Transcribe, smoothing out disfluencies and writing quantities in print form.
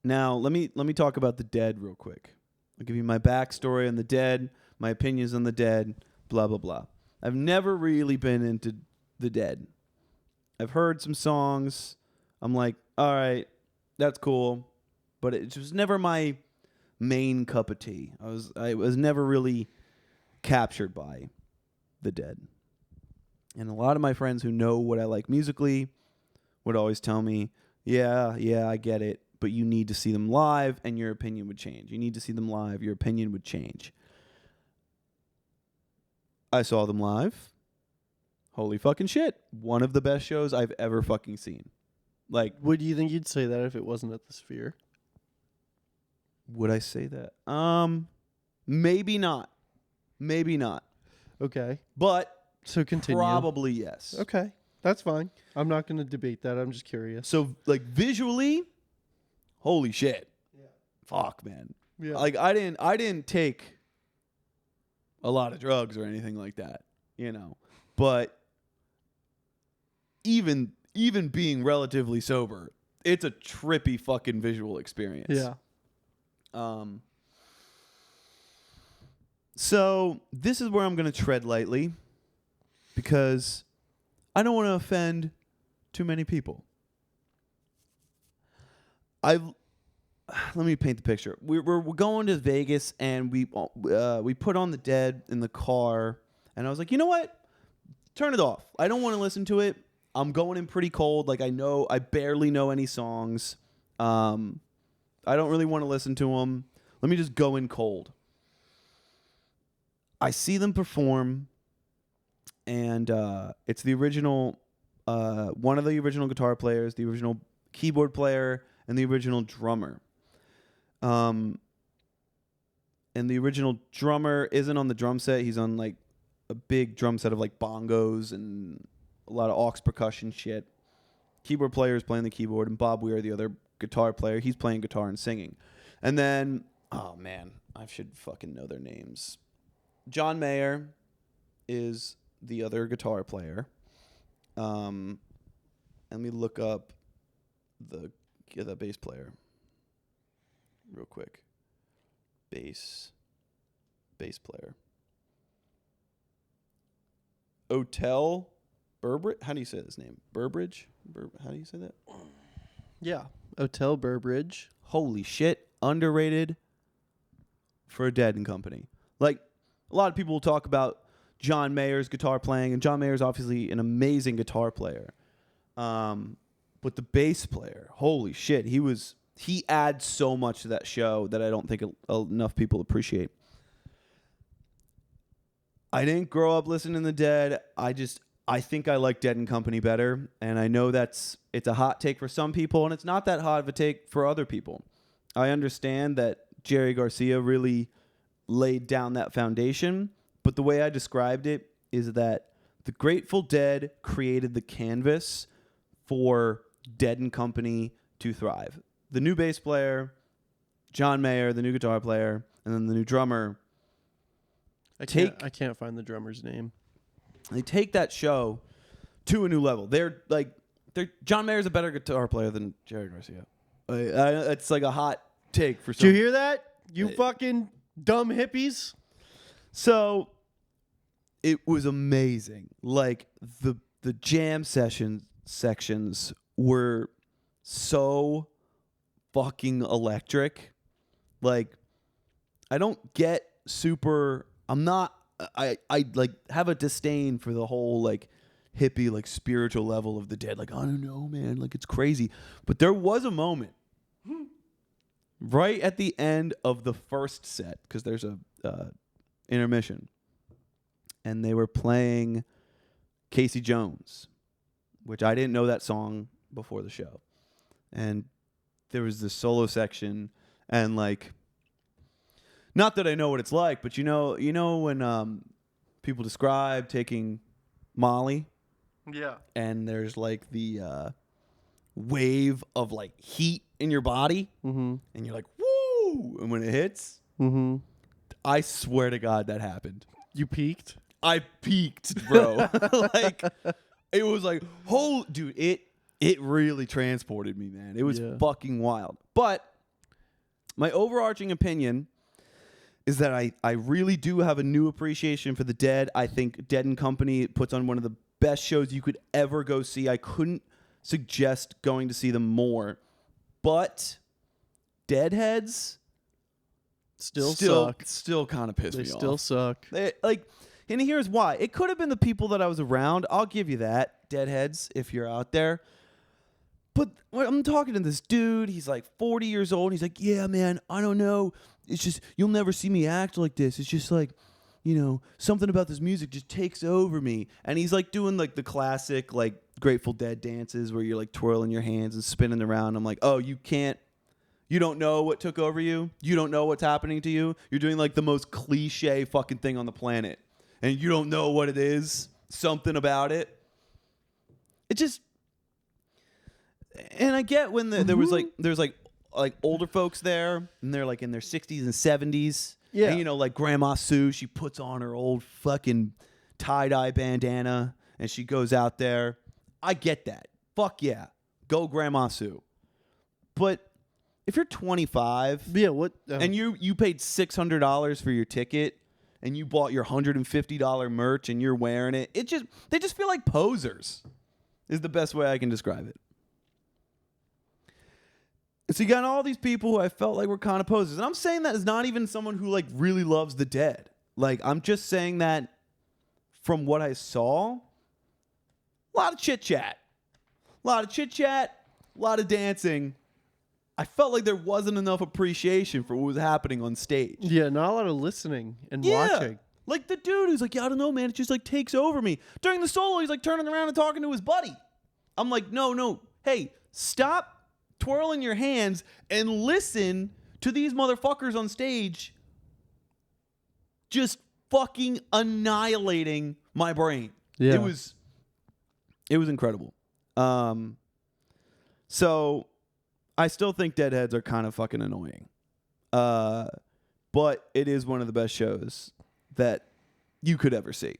Now, let me talk about the Dead real quick. I'll give you my backstory on the Dead, my opinions on the Dead, blah, blah, blah. I've never really been into the Dead. I've heard some songs. I'm like, all right, that's cool. But it was never my main cup of tea. I was never really captured by the Dead. And a lot of my friends who know what I like musically would always tell me, yeah, I get it, but you need to see them live and your opinion would change. You need to see them live, your opinion would change. I saw them live. Holy fucking shit. One of the best shows I've ever fucking seen. Like, Would you think you'd say that if it wasn't at the Sphere? would I say that? Maybe not. Maybe not. Okay. But So continue. probably yes. Okay. That's fine. I'm not going to debate that. I'm just curious. So, like, visually, holy shit. Yeah. Fuck, man. Yeah. Like, I didn't take a lot of drugs or anything like that, you know. But even being relatively sober, it's a trippy fucking visual experience. Yeah. So this is where I'm going to tread lightly because I don't want to offend too many people. Let me paint the picture. We're going to Vegas and we put on the Dead in the car and I was like, you know what? Turn it off. I don't want to listen to it. I'm going in pretty cold. Like I barely know any songs. I don't really want to listen to them. Let me just go in cold. I see them perform, and it's the original, one of the original guitar players, the original keyboard player, and the original drummer. And the original drummer isn't on the drum set. He's on like a big drum set of like bongos and a lot of aux percussion shit. Keyboard player is playing the keyboard, and Bob Weir, the other guitar player, he's playing guitar and singing. And then, oh man, I should fucking know their names. John Mayer is the other guitar player. Let me look up the bass player real quick. Bass player. Otel Burbridge? How do you say his name? Burbridge? How do you say that? Yeah. Otel Burbridge. Holy shit. Underrated for a Dead and Company. Like, a lot of people will talk about John Mayer's guitar playing, and John Mayer's obviously an amazing guitar player. But the bass player, holy shit, he adds so much to that show that I don't think enough people appreciate. I didn't grow up listening to the Dead. I think I like Dead and Company better, and I know it's a hot take for some people, and it's not that hot of a take for other people. I understand that Jerry Garcia really laid down that foundation, but the way I described it is that the Grateful Dead created the canvas for Dead and Company to thrive. The new bass player, John Mayer, the new guitar player, and then the new drummer. I can't find the drummer's name. They take that show to a new level. John Mayer's a better guitar player than Jerry Garcia. It's like a hot take for some. Did you hear that? You fucking dumb hippies. So it was amazing. Like the jam sections were so fucking electric. Like I don't get super. I like have a disdain for the whole like hippie like spiritual level of the Dead. Like I don't know, man. Like it's crazy. But there was a moment right at the end of the first set because there's a intermission, and they were playing Casey Jones, which I didn't know that song before the show, and there was this solo section, and like. Not that I know what it's like, but you know when people describe taking Molly, Yeah. and there's like the wave of like heat in your body, Mm-hmm. and you're like, woo! And when it hits, I swear to God that happened. You peaked? I peaked, bro. Like it was like, dude, it really transported me, man. It was fucking wild. But my overarching opinion is that I really do have a new appreciation for the Dead. I think Dead and Company puts on one of the best shows you could ever go see. I couldn't suggest going to see them more. But Deadheads still suck. Still kind of piss me off. They still suck. And here's why. It could have been the people that I was around. I'll give you that, Deadheads, if you're out there. But I'm talking to this dude. He's like 40 years old. He's like, yeah, man, I don't know. It's just, you'll never see me act like this. It's just like, something about this music just takes over me. And he's like doing like the classic like Grateful Dead dances where you're like twirling your hands and spinning around. I'm like, oh, you don't know what took over you? You don't know what's happening to you? You're doing like the most cliche fucking thing on the planet. And you don't know what it is? Something about it. It just... And I get when there was like older folks there, and they're like in their 60s and 70s. Yeah. And, like Grandma Sue, she puts on her old fucking tie-dye bandana, and she goes out there. I get that. Fuck yeah. Go Grandma Sue. But if you're 25 and you paid $600 for your ticket and you bought your $150 merch and you're wearing it, they just feel like posers is the best way I can describe it. And so you got all these people who I felt like were kind of posers. And I'm saying that as not even someone who like really loves the Dead. Like, I'm just saying that from what I saw, a lot of chit-chat. A lot of dancing. I felt like there wasn't enough appreciation for what was happening on stage. Yeah, not a lot of listening and watching. Like the dude who's like, yeah, I don't know, man. It just like takes over me. During the solo, he's like turning around and talking to his buddy. I'm like, no. Hey, stop twirling your hands and listen to these motherfuckers on stage just fucking annihilating my brain. Yeah. It was incredible. So I still think Deadheads are kind of fucking annoying. But it is one of the best shows that you could ever see.